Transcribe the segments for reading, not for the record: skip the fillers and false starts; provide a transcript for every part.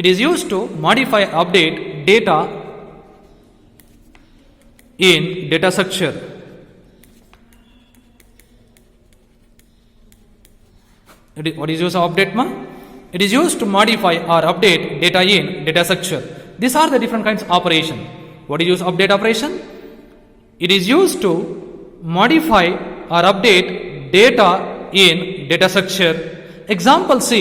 It is used to modify, update data in data structure. What is use of update ma? It is used to modify or update data in data structure. These are the different kinds of operation. What is use of update operation? It is used to modify or update data in data structure. Example C.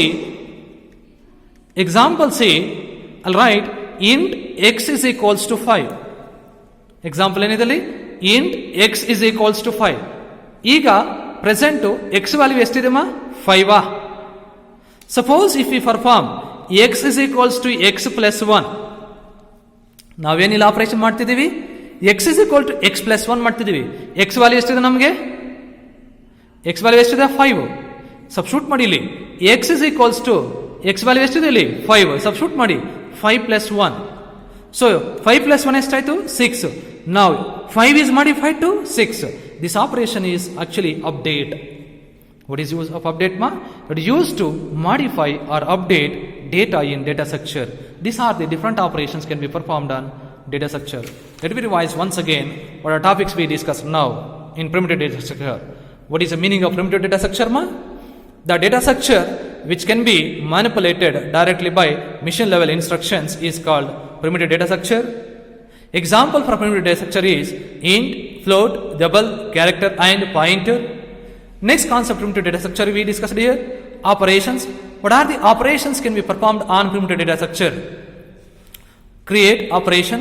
I'll write int x is equals to 5. Example ಏನದಲ್ಲಿ int x is equals to 5. ಈಗ present x value ಎಷ್ಟಿದೆಮ್ಮ 5. Suppose if we perform x is equals to x plus 1, ನಾವೇನಿಲ್ಲ operation ಮಾಡ್ತಿದ್ದೀವಿ, x is equal to x plus 1 ಮಾಡ್ತಿದ್ದೀವಿ. x value ಎಷ್ಟಿದೆ ನಮಗೆ? x value ಎಷ್ಟಿದೆ 5. Substitute ಮಾಡಿ ಇಲ್ಲಿ x is equals to x value ಎಷ್ಟಿದೆ ಇಲ್ಲಿ 5. ಸಬ್ಸ್ಟಿಟ್ಯೂಟ್ ಮಾಡಿ 5 plus 1. So 5 plus 1 ಎಷ್ಟಾಯ್ತು 6. Now 5 is modified to 6. This operation is actually update. What is use of update ma? It is used to modify or update data in data structure. These are the different operations can be performed on data structure. Let me revise once again what are topics we discussed now in primitive data structure. What is the meaning of primitive data structure ma? The data structure which can be manipulated directly by machine level instructions is called primitive data structure. Example for primitive data structure is int, float, double, character and pointer. Next concept primitive data structure we discussed here, operations. What are the operations can be performed on primitive data structure? Create operation,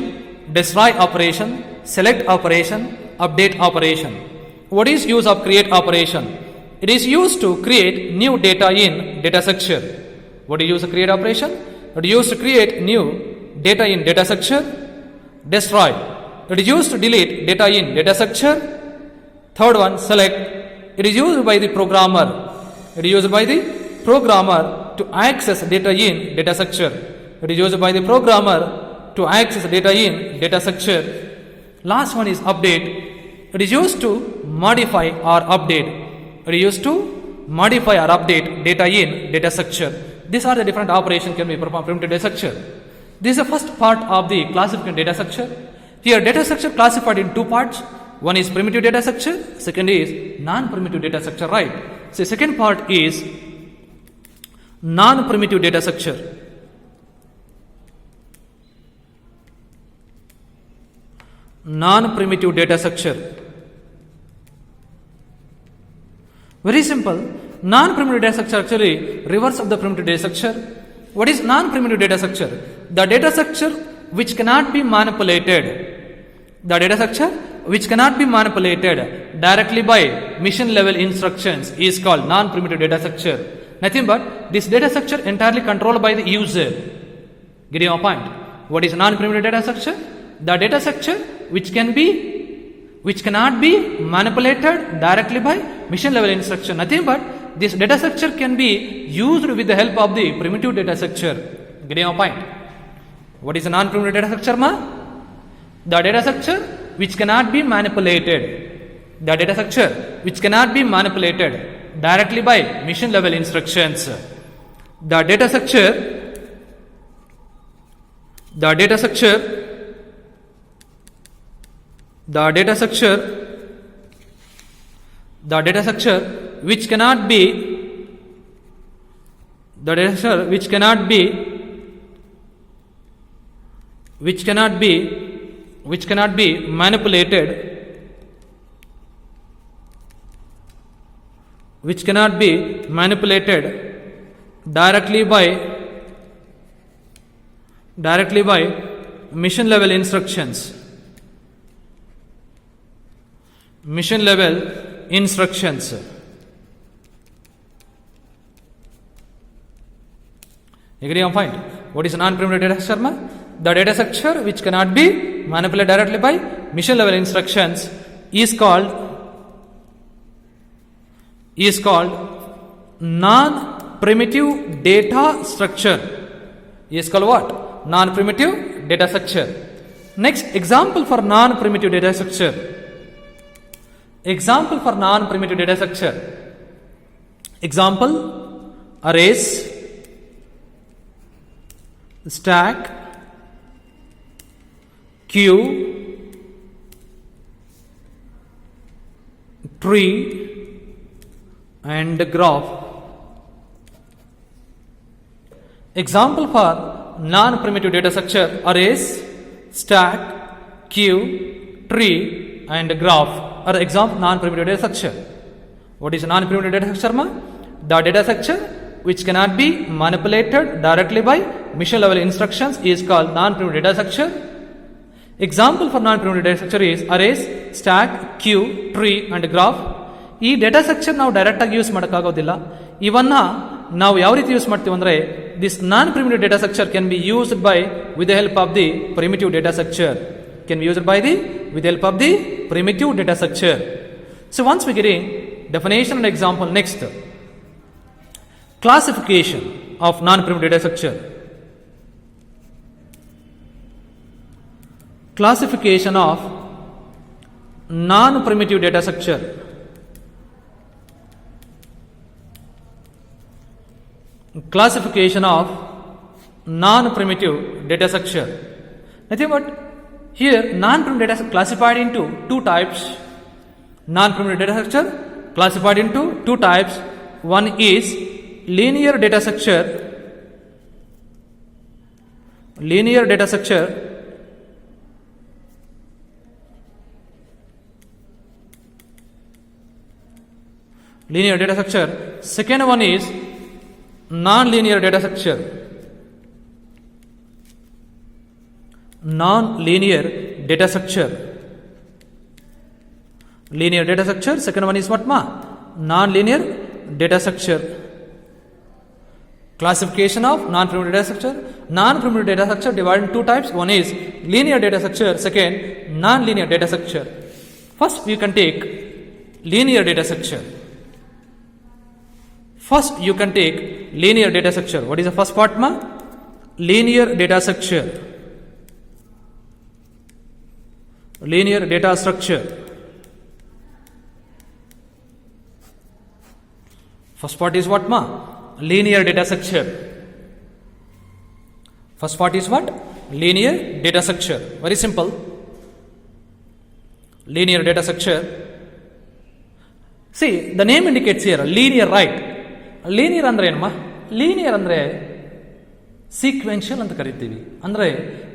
destroy operation, select operation, update operation. What is use of create operation? It is used to create new data in data structure. What is use of create operation? It is used to create new data in data structure. Destroy. It is used to delete data in data structure. Third one, select. It is used by the programmer. It is used by the programmer to access data in data structure. It is used by the programmer to access data in data structure. Last one is update. It is used to modify or update. It is used to modify or update data in data structure. These are the different operations can be performed in primitive data structure. This is the first part of the classification data structure. Here data structure classified in two parts. One is primitive data structure, second is non-primitive data structure, right? So second part is non-primitive data structure. Non-primitive data structure. Very simple. Non-primitive data structure actually reverse of the primitive data structure. What is non-primitive data structure? The data structure which cannot be manipulated. The data structure which cannot be manipulated directly by machine level instructions is called non-primitive data structure. Nothing but this data structure entirely controlled by the user. Getting your point? What is non-primitive data structure? The data structure which cannot be manipulated directly by machine level instruction. Nothing but this data structure can be used with the help of the primitive data structure. Getting your point? What is a non-primitive data structure ma? The data structure which cannot be manipulated. The data structure which cannot be manipulated directly by machine level instructions. The data structure which cannot be manipulated directly by mission level instructions. Agree on point? What is non-primitive data structure? The data structure which cannot be manipulated directly by mission level instructions is called non-primitive data structure. Is called what? Non-primitive data structure. Next example for non-primitive data structure. Example, arrays, stack, queue, tree and graph. Example for non-primitive data structure: arrays, stack, queue, tree and graph are example non-primitive data structure. What is a non-primitive data structure? The data structure which cannot be manipulated directly by machine level instructions is called non-primitive data structure. Example for non-primitive data structure is arrays, stack, queue, tree and graph. ಈ data structure ನಾವು direct ಆಗಿ use ಮಾಡೋಕ್ಕಾಗೋದಿಲ್ಲ. ಇವನ್ನ ನಾವು ಯಾವ ರೀತಿ use ಮಾಡ್ತೀವಿ ಅಂದರೆ, this non primitive data structure can be used by with the help of the primitive data structure. Can be used by the with the help of the primitive data structure. So once we get in definition and example, next classification of non-primitive data structure. Classification of non-primitive data structure. Classification of non-primitive data structure. Nothing but here non-primitive data is classified into two types. Non-primitive data structure classified into two types. One is linear data structure. Linear data structure. Linear data structure. Second one is non-linear data structure. Non-linear data structure. Linear data structure. Second one is what ma? Non-linear data structure. Classification of non-primitive data structure. Non-primitive data structure divided in two types. One is linear data structure. Second, non-linear data structure. First, you can take linear data structure. First, you can take linear data structure. What is the first part ma? Linear data structure. Linear data structure. First part is what ma? Linear data structure. First part is what? Linear data structure. Very simple. Linear data structure. See, the name indicates here linear, right? Linear ಅಂದ್ರೆ ಏನಮ್ಮ? Linear ಅಂದ್ರೆ sequential ಅಂತ ಕರಿತೀವಿ. ಅಂದ್ರೆ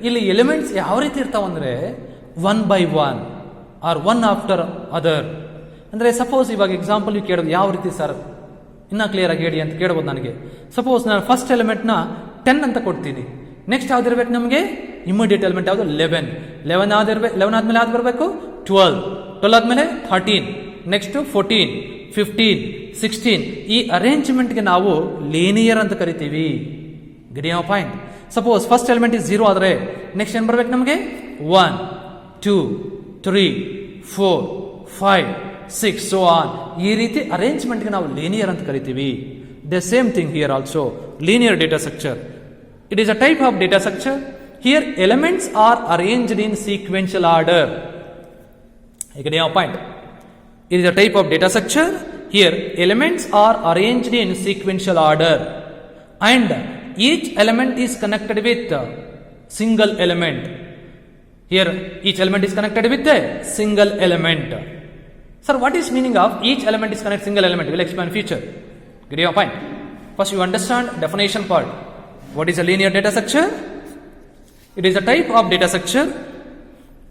ಇಲ್ಲಿ elements ಯಾವ ರೀತಿ ಇರ್ತಾವಂದ್ರೆ one by one or one after other. ಅಂದರೆ ಸಪೋಸ್ ಇವಾಗ ಎಕ್ಸಾಂಪಲ್ ನೀವು ಕೇಳೋದು ಯಾವ ರೀತಿ ಸರ್ ಇನ್ನೂ ಕ್ಲಿಯರ್ ಆಗಿ ಹೇಳಿ ಅಂತ ಕೇಳ್ಬೋದು ನನಗೆ. ಸಪೋಸ್ ನಾನು ಫಸ್ಟ್ ಎಲಿಮೆಂಟ್ನ 10 ಅಂತ ಕೊಡ್ತೀನಿ. ನೆಕ್ಸ್ಟ್ ಯಾವ್ದು ಇರಬೇಕು ನಮಗೆ? ಇಮಿಡಿಯೇಟ್ ಎಲಿಮೆಂಟ್ ಯಾವುದು? 11. 11 ಆದ್ಮೇಲೆ ಯಾವ್ದು ಬರಬೇಕು? 12. 12 ಆದ್ಮೇಲೆ 13. ನೆಕ್ಸ್ಟ್ 14, 15, 16. ಈ ಅರೇಂಜ್ಮೆಂಟ್ಗೆ ನಾವು ಲೀನಿಯರ್ ಅಂತ ಕರಿತೀವಿ. Get my point? Suppose first element is 0 ಆದರೆ ನೆಕ್ಸ್ಟ್ ಏನು ಬರಬೇಕು ನಮಗೆ? 1, 2, 3, 4, 5, 6 so on. ಈ ರೀತಿ ಅರೇಂಜ್ಮೆಂಟ್ಗೆ ನಾವು ಲೀನಿಯರ್ ಅಂತ ಕರಿತೀವಿ. The same thing here also. Linear data structure, it is a type of data structure. Here elements are arranged in sequential order. You get your point? It is a type of data structure. Here elements are arranged in sequential order and each element is connected with a single element. Here each element is connected with a single element. Sir, what is meaning of each element is connected single element? We will explain future. Get your point? First you understand definition part. What is a linear data structure? It is a type of data structure.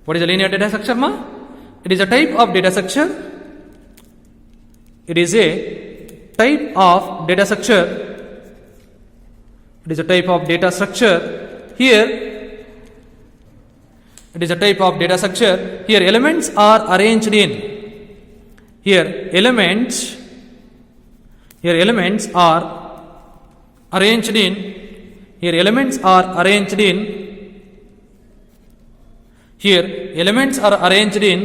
What is a linear data structure ma? It is a type of data structure. It is a type of data structure. It is a type of data structure. Here it is a type of data structure. Here elements are arranged in. Here elements are arranged in. Here elements are arranged in. Here elements are arranged in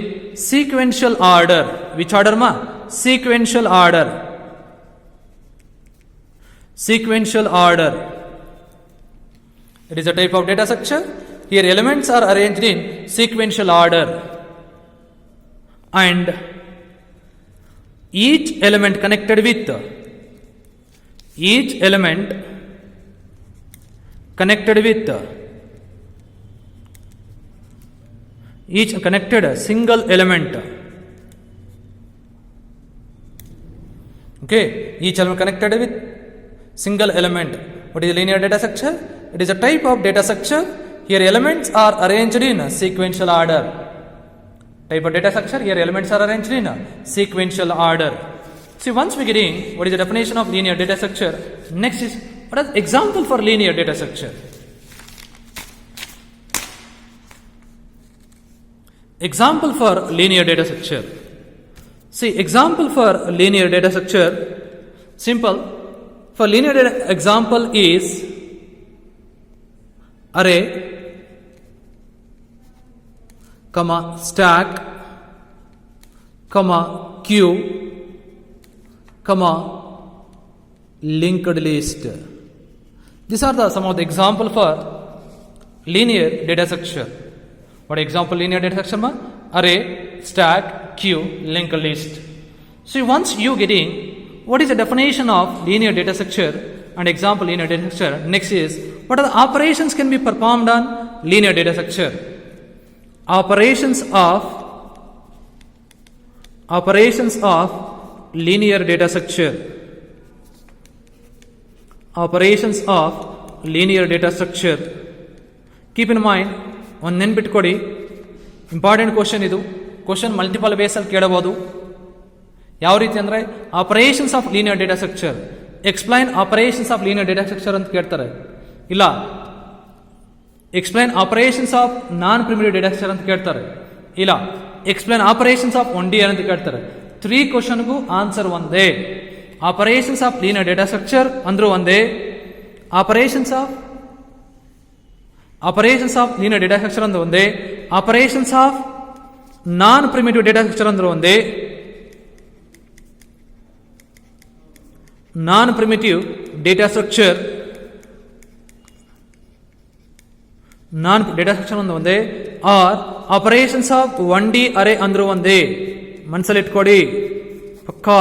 sequential order. Which order ma? Sequential order. Sequential order. It is a type of data structure. Here elements are arranged in sequential order and each element connected with connected with each connected single element. Okay, each element connected with single element. What is a linear data structure? It is a type of data structure. Here elements are arranged in sequential order. Type of data structure. Here elements are arranged in sequential order. See, once we getting what is the definition of linear data structure, next is what is example for linear data structure. Example for linear data structure. See, example for linear data structure, simple. For linear data example is array, comma stack, comma queue, comma linked list. These are the some of the example for linear data structure. What example linear data structure ma? Array, stack, queue, linked list. So once you getting what is the definition of linear data structure and example linear data structure, next is what are the operations can be performed on linear data structure. Operations of linear data structure. Operations of linear data structure. Keep in mind, ಒಂದು ನೆನ್ಪಿಟ್ಕೊಡಿ, important question ಇದು. Question multiple ಬೇಸಲ್ಲಿ ಕೇಳಬಹುದು. ಯಾವ ರೀತಿ ಅಂದರೆ operations of linear data structure, explain operations of linear data structure ಅಂತ ಕೇಳ್ತಾರೆ. ಇಲ್ಲ, explain operations of non primitive data structure ಅಂತ ಕೇಳ್ತಾರೆ. ಇಲ್ಲ, ಎಕ್ಸ್ಪ್ಲೈನ್ ಆಪರೇಷನ್ಸ್ ಆಫ್ 1D ಅಂತ ಕೇಳ್ತಾರೆ. 3 ಕ್ವಶನ್ಗೂ ಆನ್ಸರ್ ಒಂದೇ. Operations of linear data structure ಅಂದ್ರೂ ಒಂದೇ, operations of linear data structure ಅಂದ್ರೆ ಒಂದೇ, operations of non primitive data structure ಅಂದ್ರೆ ಒಂದೇ. ನಾನ್ ಪ್ರಿಮಿಟಿವ್ ಡೇಟಾ ಸ್ಟ್ರಕ್ಚರ್ ಒಂದು ಒಂದೇ, ಆರ್ ಆಪರೇಷನ್ಸ್ ಆಫ್ 1D ಅರೇ ಅಂದ್ರೂ ಒಂದೇ. ಮನಸ್ಸಲ್ಲಿ ಇಟ್ಕೊಡಿ ಪಕ್ಕಾ.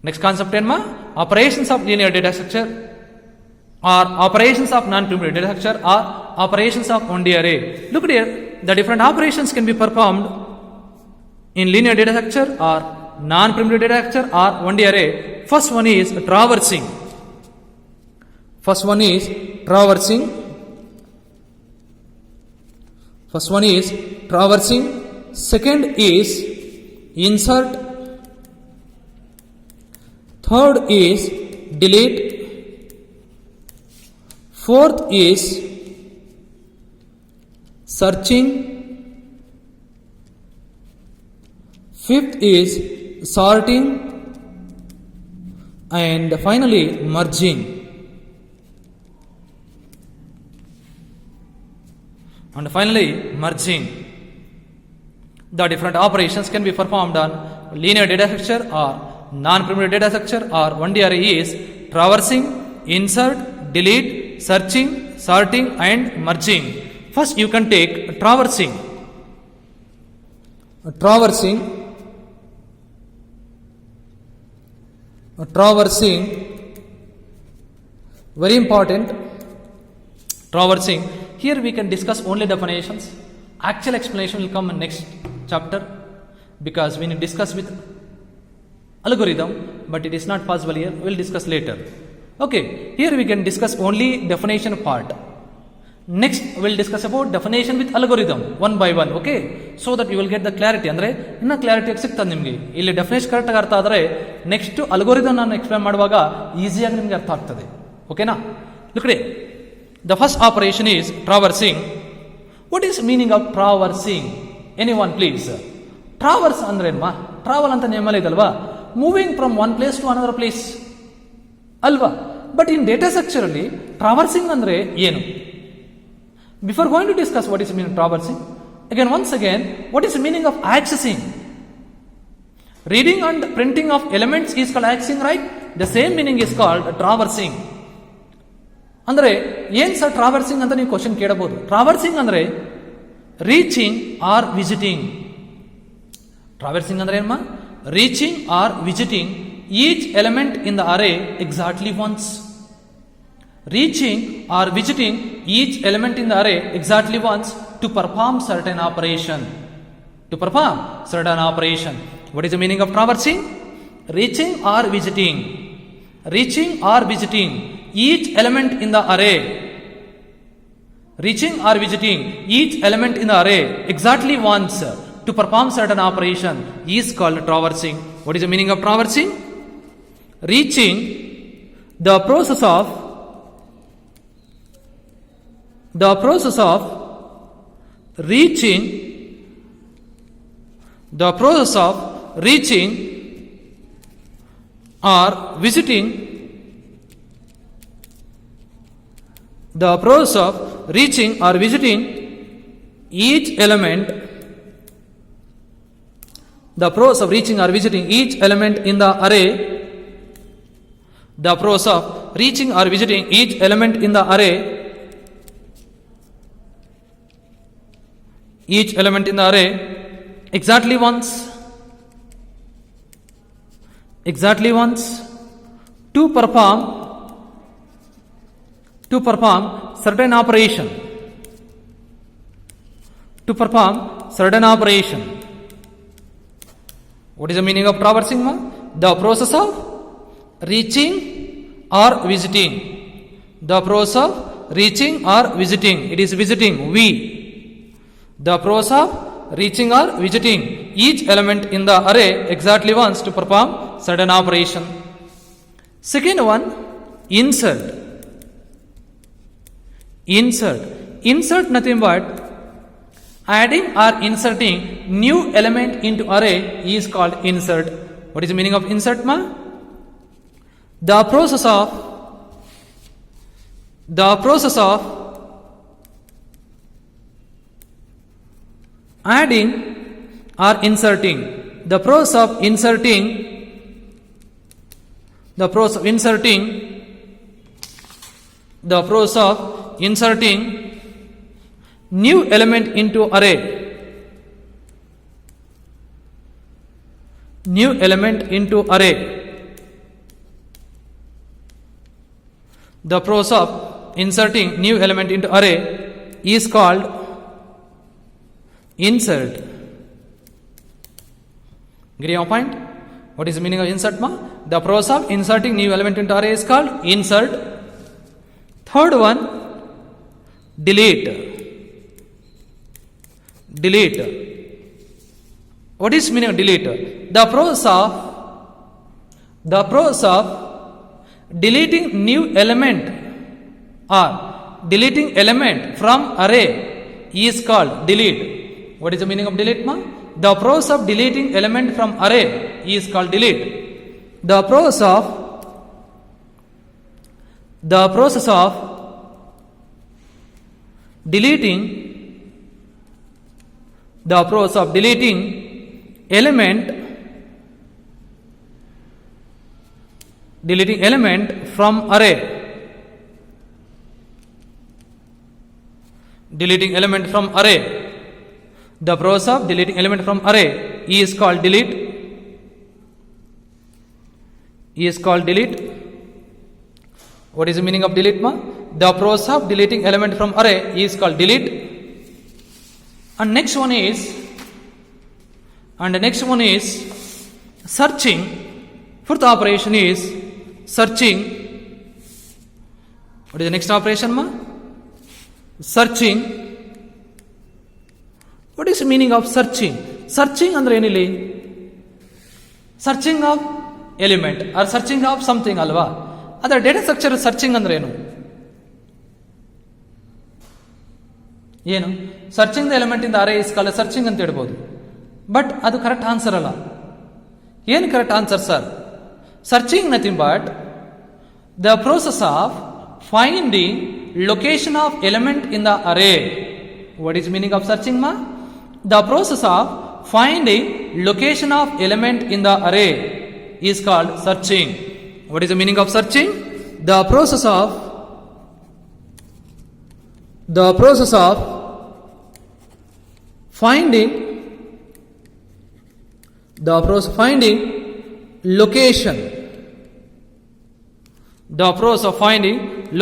ನೆಕ್ಸ್ಟ್ ಕಾನ್ಸೆಪ್ಟ್ ಏನ್ಮಾ? Operations of linear data structure or operations of non-primitive data structure or operations of 1D array. Look at here, the different operations can be performed in linear data structure or non-primitive data structure or 1D array. First one is traversing. Second is insert. Third is delete. Fourth is searching. Fifth is sorting. And finally merging. The different operations can be performed on linear data structure or non-primitive data structure or 1D array is traversing, insert, delete, searching, sorting and merging. First you can take traversing. Very important. Traversing, here we can discuss only definitions. Actual explanation will come in next chapter because we need to discuss with algorithm, but it is not possible here. We will discuss later. Okay, here we can discuss only definition part. Next we will discuss about definition with algorithm one by one. Okay, so that you will get the clarity. ಅಂದ್ರೆ ಇನ್ನ clarity ಸಿಗ್ತದೆ ನಿಮಗೆ. ಇಲ್ಲಿ definition correct ಆಗಿ ಅರ್ಥ ಆದರೆ next algorithm ನಾನು explain ಮಾಡುವಾಗ ಈಸಿಯಾಗಿ ನಿಮಗೆ ಅರ್ಥ ಆಗ್ತದೆ. ಓಕೆನಾ? Look at the first operation is traversing. What is meaning of traversing? Anyone please? Traverse ಅಂದ್ರೆ ಏನಮ್ಮ? ಟ್ರಾವೆಲ್ ಅಂತ ನೇಮಲ್ಲಿ ಇದಲ್ವಾ? Moving from one place to another place ಅಲ್ವಾ? ಬಟ್ ಇನ್ ಡೇಟಾ ಸ್ಟ್ರಕ್ಚರ್ ಅಲ್ಲಿ ಟ್ರಾವರ್ಸಿಂಗ್ ಅಂದ್ರೆ ಏನು? Before going to discuss what is meaning traversing, once again what is the meaning of accessing? Reading and printing of elements is called accessing, right? The same meaning is called traversing. ಅಂದ್ರೆ ಏನ್ sir traversing ಅಂತ ನೀವು question ಕೇಳಬಹುದು. Traversing ಅಂದ್ರೆ reaching or visiting. Traversing ಅಂದ್ರೆ ಏನಮ್ಮ? Reaching or visiting each element in the array exactly once. reaching or visiting each element in the array exactly once to perform certain operation. To perform certain operation. What is the meaning of traversing? Reaching or visiting. Reaching or visiting each element in the array. Reaching or visiting each element in the array exactly once to perform certain operation is called traversing. What is the meaning of traversing? Reaching the process of reaching or visiting the process of reaching or visiting each element the process of reaching or visiting each element in the array the process of reaching or visiting each element in the array exactly once to perform certain operation What is the meaning of traversing? The process of reaching or visiting. The process of reaching or visiting. It is visiting. The process of reaching or visiting each element in the array exactly once to perform certain operation. Second one, insert. Insert nothing but adding or inserting new element into array is called insert. What is the meaning of insert? The process of adding or inserting. The process of inserting new element into array. The process of inserting new element into array is called insert. Get your point? What is the meaning of insert? The process of inserting new element into array is called insert. Third one, delete. What is meaning of delete? The process of deleting new element or deleting element from array is called delete. What is the meaning of delete? The process of deleting element from array is called delete. The process of deleting element from array the process of deleting element from array is called delete. What is the meaning of delete? The process of deleting element from array is called delete. And next one is searching. Fourth operation is searching. What is the next operation? Searching. What is the meaning of searching? Searching andre enili? Searching of element or searching of something alva. Adar data structure searching andre enu? ಏನು searching the element in the array is called searching ಅಂತ ಹೇಳ್ಬೋದು. But ಅದು correct answer ಅಲ್ಲ. ಏನು correct answer sir? Searching nothing but the process of finding location of element in the array. What is meaning of searching The process of finding location of element in the array is called searching. What is the meaning of searching? The process of finding location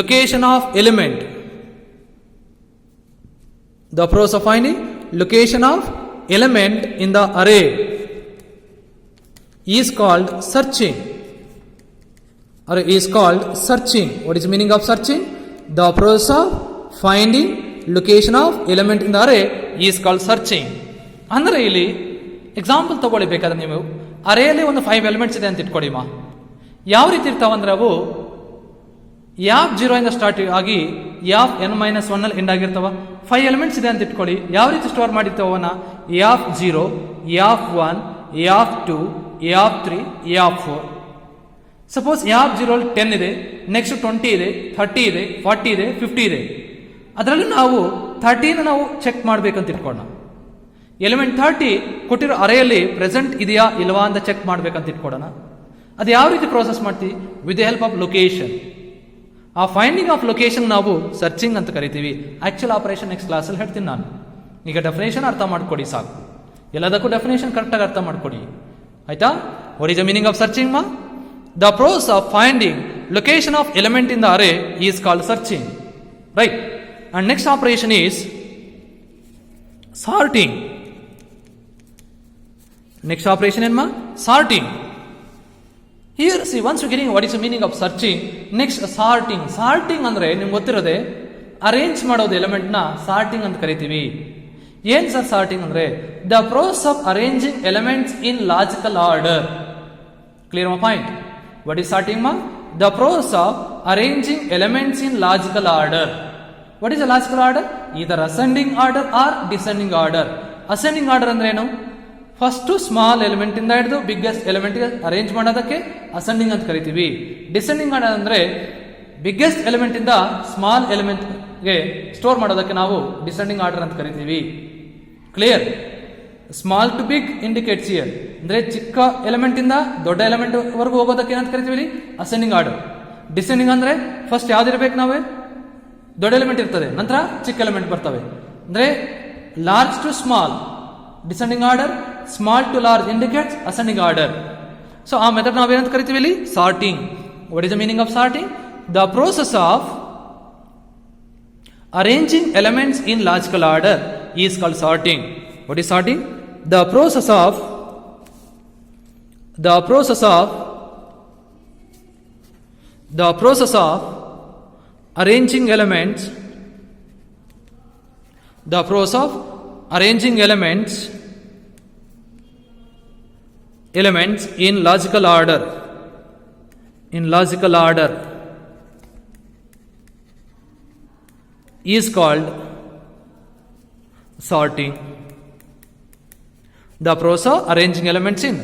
location of element. The process of finding location of element in the array is called searching. Or is called searching. What is the meaning of searching? The process of finding location of element in the array is called searching. ಅಂದರೆ ಇಲ್ಲಿ example ತಗೊಳ್ಬೇಕಾದ್ರೆ ನೀವು ಅರೇಯಲ್ಲಿ ಒಂದು 5 elements ಇದೆ ಅಂತ ಇಟ್ಕೊಳ್ಳಿ ಮಾ. ಯಾವ ರೀತಿ ಇರ್ತಾವಂದ್ರೆ ಅವು ಯಾಪ್ 0 ಇಂದ ಸ್ಟಾರ್ಟ್ ಆಗಿ ಯಾಪ್ n-1 ಎಂಡ್ ಆಗಿರ್ತಾವ. 5 ಎಲಿಮೆಂಟ್ಸ್ ಇದೆ ಅಂತ ಇಟ್ಕೊಳ್ಳಿ. ಯಾವ ರೀತಿ ಸ್ಟೋರ್ ಮಾಡಿರ್ತಾವನ್ನ ಯಾಪ್ 0, ಯಾಪ್ 1, ಯಾಪ್ 2, ಯಾಪ್ 3, ಯಾಪ್ 4. ಸಪೋಸ್ ಯಾಪ್ 0 10 ಇದೆ, ನೆಕ್ಸ್ಟ್ 20 ಇದೆ, 30 ಇದೆ, 40 ಇದೆ, 50 ಇದೆ. ಅದರಲ್ಲಿ ನಾವು 30ನ ನಾವು ಚೆಕ್ ಮಾಡ್ಬೇಕಂತ ಇಟ್ಕೊಳ್ಳೋಣ. ಎಲಿಮೆಂಟ್ 30 ಕೊಟ್ಟಿರೋ ಅರೇಯಲ್ಲಿ ಪ್ರೆಸೆಂಟ್ ಇದೆಯಾ ಇಲ್ವಾ ಅಂತ ಚೆಕ್ ಮಾಡ್ಬೇಕಂತ ಇಟ್ಕೊಳ್ಳೋಣ. ಅದು ಯಾವ ರೀತಿ ಪ್ರೋಸೆಸ್ ಮಾಡ್ತೀವಿ? With the help of location. ಆ ಫೈಂಡಿಂಗ್ ಆಫ್ ಲೊಕೇಶನ್ ನಾವು ಸರ್ಚಿಂಗ್ ಅಂತ ಕರಿತೀವಿ. ಆಕ್ಚುಲ್ ಆಪರೇಷನ್ ನೆಕ್ಸ್ಟ್ ಕ್ಲಾಸಲ್ಲಿ ಹೇಳ್ತೀನಿ ನಾನು. ಈಗ ಡೆಫಿನೇಷನ್ ಅರ್ಥ ಮಾಡ್ಕೊಡಿ ಸಾಕು. ಎಲ್ಲದಕ್ಕೂ ಡೆಫಿನೇಷನ್ ಕರೆಕ್ಟಾಗಿ ಅರ್ಥ ಮಾಡ್ಕೊಡಿ, ಆಯ್ತಾ? What is the meaning of searching ಮಾ? The process of finding location of element in the array is called searching, right? And next operation is sorting. Next operation is sorting. Here see, once you getting what is the meaning of searching, next sorting. Sorting ಅಂದ್ರೆ ನಿಮ್ಗೆ ಗೊತ್ತಿರೋದೆ arrange ಮಾಡೋದು element ನ sorting ಅಂತ ಕರಿತೀವಿ. ಏನ್ sir sorting ಅಂದ್ರೆ? The process of arranging elements in logical order. Clear my point? What is sorting ma? The process of arranging elements in logical order. What is a logical order? Either ascending order or descending order. Ascending order ಅಂದ್ರೆ ಏನು? First small element ಇಂದ ಹಿಡಿದು biggest element ಗೆ arrange ಮಾಡೋದಕ್ಕೆ ascending ಅಂತ ಕರಿತೀವಿ. Descending order ಅಂದ್ರೆ biggest element ಇಂದ ಸ್ಮಾಲ್ ಎಲಿಮೆಂಟ್ ಗೆ ಸ್ಟೋರ್ ಮಾಡೋದಕ್ಕೆ ನಾವು ಡಿಸೆಂಡಿಂಗ್ ಆರ್ಡರ್ ಅಂತ ಕರಿತೀವಿ. Clear? Small to big indicates here. ಅಂದ್ರೆ ಚಿಕ್ಕ ಎಲಿಮೆಂಟ್ ಇಂದ ದೊಡ್ಡ ಎಲಿಮೆಂಟ್ ವರೆಗೂ ಹೋಗೋದಕ್ಕೆ ಏನಂತ ಕರಿತೀವಿ? Ascending order. ಡಿಸೆಂಡಿಂಗ್ ಅಂದ್ರೆ ಫಸ್ಟ್ ಯಾವ್ದಿರ್ಬೇಕು? ನಾವೇ ದೊಡ್ಡ ಎಲಿಮೆಂಟ್ ಇರ್ತದೆ, ನಂತರ ಚಿಕ್ಕ ಎಲಿಮೆಂಟ್ ಬರ್ತವೆ. ಅಂದ್ರೆ large to small descending order, small to large indicates ascending order. So ಆ ಮೆಥಡ್ ನಾವೇನಂತ ಕರಿತೀವಿ ಇಲ್ಲಿ? Sorting. What is the meaning of sorting? The process of arranging elements in logical order is called sorting. What is sorting? The process of arranging elements. The process of arranging elements in logical order. Is called sorting. The process of arranging elements in